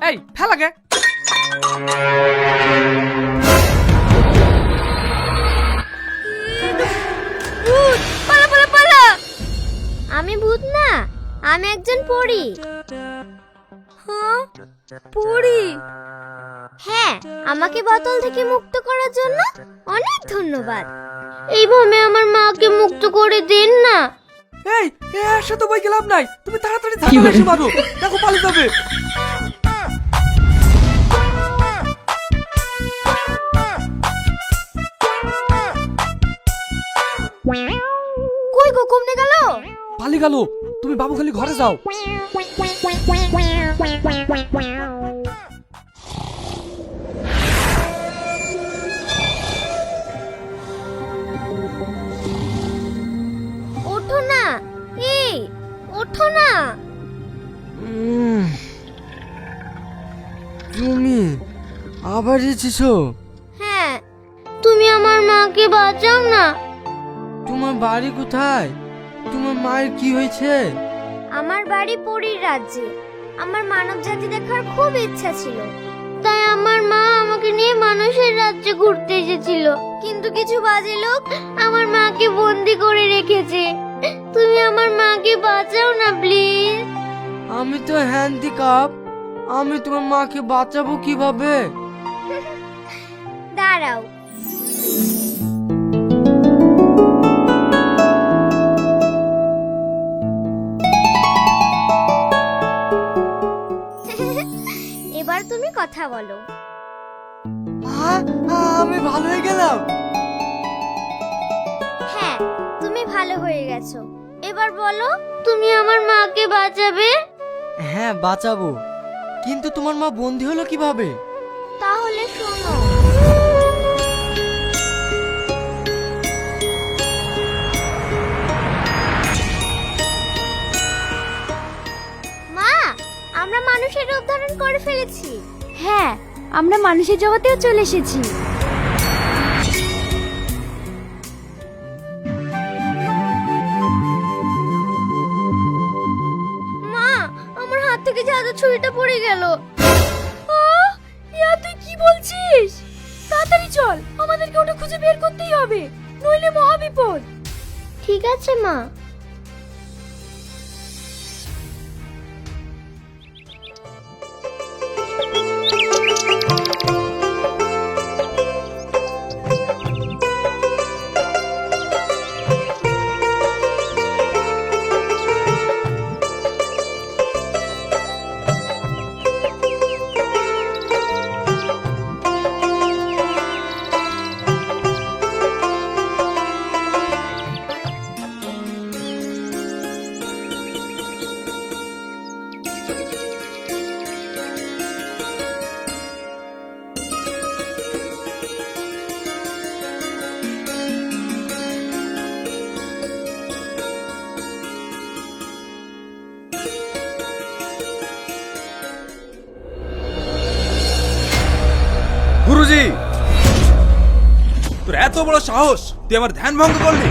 এই ফেলাকে। ভূত, পালা পালা পালা। আমি ভূত না, আমি একজন পরী। হ্যাঁ, পরী? হ্যাঁ, আমাকে বোতল থেকে মুক্ত করার জন্য অনেক ধন্যবাদ। এইভাবে আমার মাকে মুক্ত করে দিন না। এই এর সাথে বই গেলাম নাই, তুমি তাড়াতাড়ি ধাক্কা এসে মারো, দেখো পালিয়ে যাবে। কই গো, কমনে গেল? পালিয়ে গেল। তুমি বাবু খালি ঘরে যাও। ওঠো না, এই ওঠো না। তুমি আবার এসেছো? হ্যাঁ, তুমি আমার মাকে বাঁচাও না। তোমার বাড়ি কোথায়? তোমার মায়ের কি হয়েছে? আমার বাড়ি পরীর রাজ্যে। আমার মানব জাতি দেখার খুব ইচ্ছা ছিল, তাই আমার মা আমাকে নিয়ে মানুষের রাজ্যে ঘুরতে এসেছিল। কিন্তু কিছু বাজে লোক আমার মাকে বন্দি করে রেখেছে। তুমি আমার মাকে বাঁচাও না প্লিজ। আমি তো হ্যান্ডিক্যাপ, আমি তোমার মাকে বাঁচাবো কিভাবে? দাঁড়াও। এবার তুমি কথা বলো। আমি ভালো হয়ে গেলাম। হ্যাঁ, তুমি ভালো হয়ে গেছো। এবার বলো, তুমি আমার মাকে বাঁচাবে? হ্যাঁ বাঁচাবো, কিন্তু তোমার মা বন্দি হলো কিভাবে? তাহলে শোনো। মা, আমরা মানুষের রূপ ধারণ করে ফেলেছি। হ্যাঁ, আমরা মানুষের জগতেও চলে এসেছি। মা, আমার হাত থেকে জাদু ছুরিটা পড়ে গেল। ইয়া, তুই কি বলছিস? তাড়াতাড়ি চল, আমাদেরকে ওটা খুঁজে বের করতেই হবে, নইলে মহাবিপদ। ঠিক আছে মা। গুরুজি, তোর এত বড় সাহস, তুই আমার ধ্যান ভঙ্গ করলি?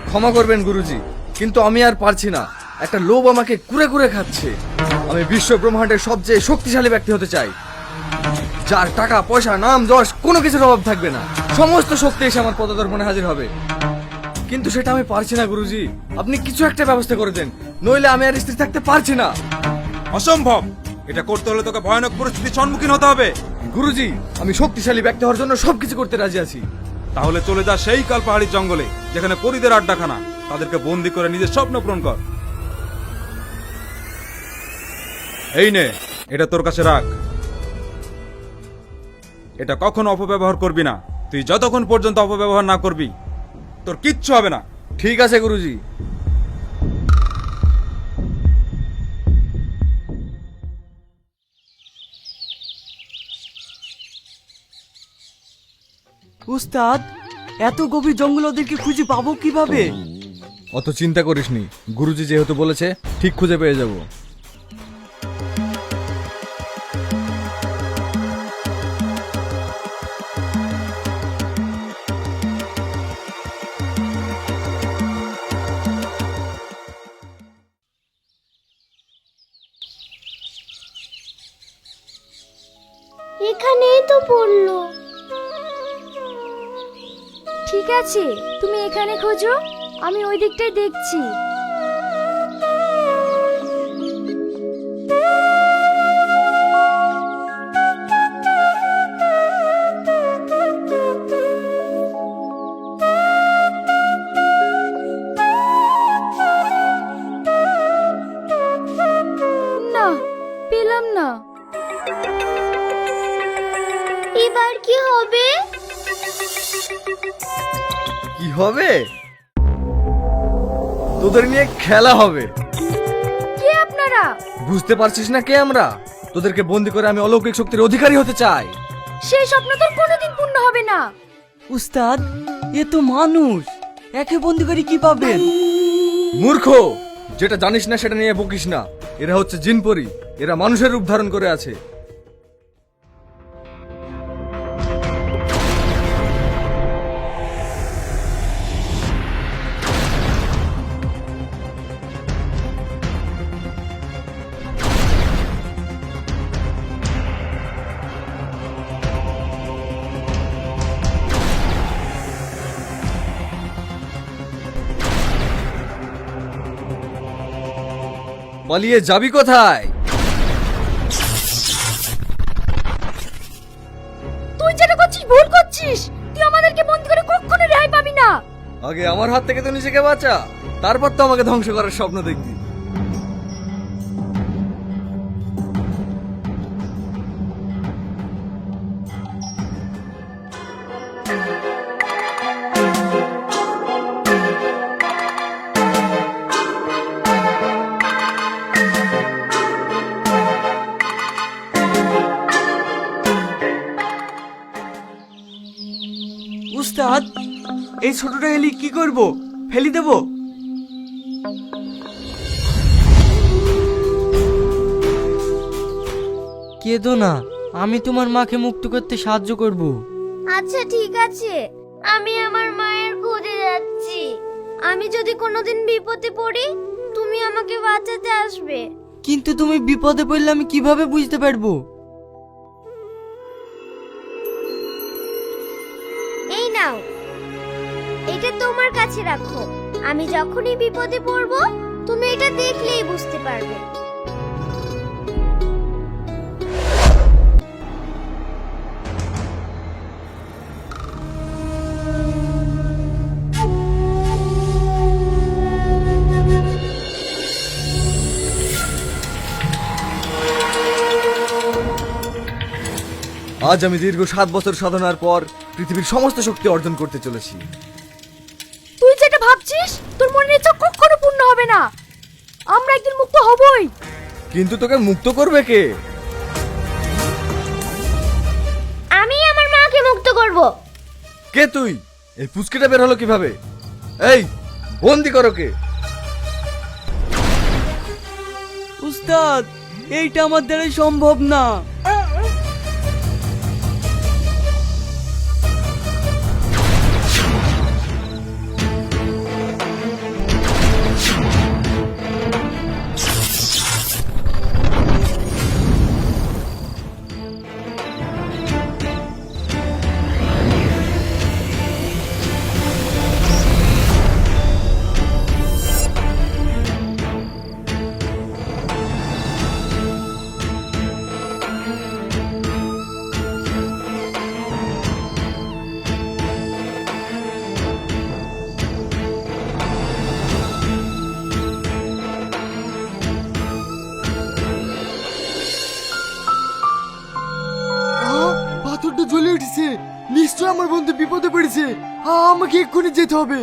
ক্ষমা করবেন গুরুজি, কিন্তু আমি আর পারছি না। একটা লোভ আমাকে কুরে কুরে খাচ্ছে। আমি বিশ্ব ব্রহ্মাণ্ডের সবচেয়ে শক্তিশালী ব্যক্তি হতে চাই, যার টাকা পয়সা নাম যশ কোনো কিছুর অভাব থাকবে না। সমস্ত শক্তি এসে আমার পদদর্পণে হাজির হবে, কিন্তু সেটা আমি পারছি না গুরুজি। আপনি কিছু একটা ব্যবস্থা করে দেন, নইলে আমি আর স্থির থাকতে পারছি না। অসম্ভব। এটা করতে হলে তোকে ভয়ানক পরিস্থিতির সম্মুখীন হতে হবে। গুরুজি, আমি শক্তিশালী ব্যক্তি হওয়ার জন্য সবকিছু করতে রাজি আছি। তাহলে চলে যা সেই কাল পাহাড়ির জঙ্গলে, যেখানে পরীদের আড্ডাখানা। তাদেরকে বন্দি করে নিজের স্বপ্ন পূরণ কর। এই নে, এটা তোর কাছে রাখ। এটা কখনো অপব্যবহার করবি না। তুই যতক্ষণ পর্যন্ত অপব্যবহার না করবি, তোর কিচ্ছু হবে না। ঠিক আছে গুরুজি। উস্তাদ, এত গভীর জঙ্গল ওদেরকে খুঁজে পাবো কিভাবে? অত চিন্তা করিসনি, গুরুজি যেহেতু বলেছে ঠিক খুঁজে পেয়ে যাব। এখানেই তো পড়লো। ঠিক আছে, তুমি এখানে খোঁজো, আমি ওই দিকটাই দেখছি। না, পেলাম না। এবার কি হবে? কি হবে? তোদের নিয়ে খেলা হবে। কে আপনারা? বুঝতে পারছিস না কে আমরা? তোদেরকে বন্দি করে আমি অলৌকিক শক্তির অধিকারী হতে চাই। সেই স্বপ্ন তোর কোনোদিন পূর্ণ হবে না। উস্তাদ, এ তো মানুষ, একে বন্দি করে কি পাবেন? মূর্খ, যেটা জানিস না সেটা নিয়ে বকিস না। এরা হচ্ছে জিনপরি, এরা মানুষের রূপ ধারণ করে আছে। পালিয়ে যাবি কোথায়? তুই যেটা করছিস ভুল করছিস। তুই আমাদেরকে বন্দি করে কখনো রেহাই পাবি না। আগে আমার হাত থেকে তো নিজেকে বাঁচা, তারপর তো আমাকে ধ্বংস করার স্বপ্ন দেখবি। উস্তাদ, এই ছোটটা এলি কি করব? ফেলি দেব? কেঁদো না, আমি তোমার মাকে মুক্ত করতে সাহায্য করব। আচ্ছা ঠিক আছে, আমি আমার মায়ের খোঁজে যাচ্ছি। আমি যদি কোনোদিন বিপদে পড়ি, তুমি আমাকে বাঁচাতে আসবে। কিন্তু তুমি বিপদে পড়লে আমি কিভাবে বুঝতে পারবো? এই নাও, এটা তোমার কাছে রাখো। আমি যখনই বিপদে পড়বো, তুমি এটা দেখলেই বুঝতে পারবে। আজ আমি দীর্ঘ 7 বছর সাধনার পর পৃথিবীর সমস্ত শক্তি অর্জন করতে চলেছি। তুই যেটা ভাবছিস তোর মনের ইচ্ছা কখনো পূর্ণ হবে না। আমরা একদিন মুক্ত হবই। কিন্তু তোকে মুক্ত করবে কে? আমি আমার মাকে মুক্ত করব। কে তুই? এই পুচকিটা বের হলো কিভাবে? এই, বন্দি করো কে? উস্তাদ, এইটা আমার দ্বারা সম্ভব না। পাথরটা জ্বলে উঠেছে, নিশ্চয় আমার বন্ধু বিপদে পড়েছে। আমাকে এক্ষুনি যেতে হবে।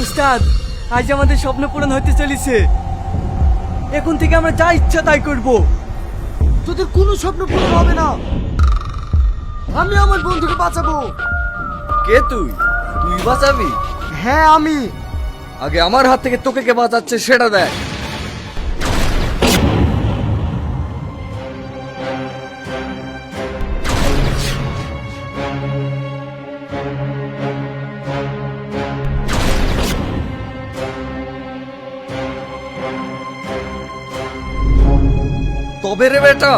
উস্তাদ, আজ আমাদের স্বপ্ন পূরণ হতে চলেছে। এখন থেকে আমরা যা ইচ্ছা তাই করব। তোদের কোনো স্বপ্ন পূরণ হবে না। আমি আমার বন্ধুকে বাঁচাবো। কে তুই? তুই বাঁচাবি? হ্যাঁ আমি। আগে আমার হাত থেকে তোকে কে বাঁচাচ্ছে সেটা দেখ। হবে রে বেটা।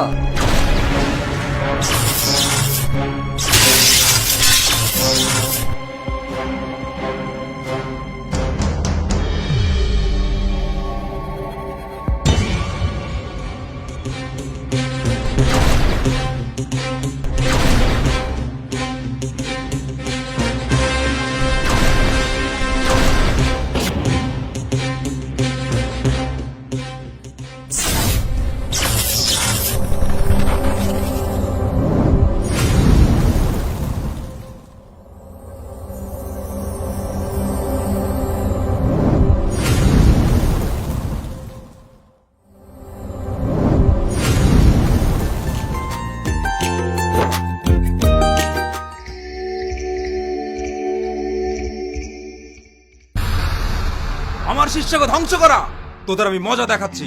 আমার শিষ্যকে ধ্বংস করা তোদের আমি মজা দেখাচ্ছি।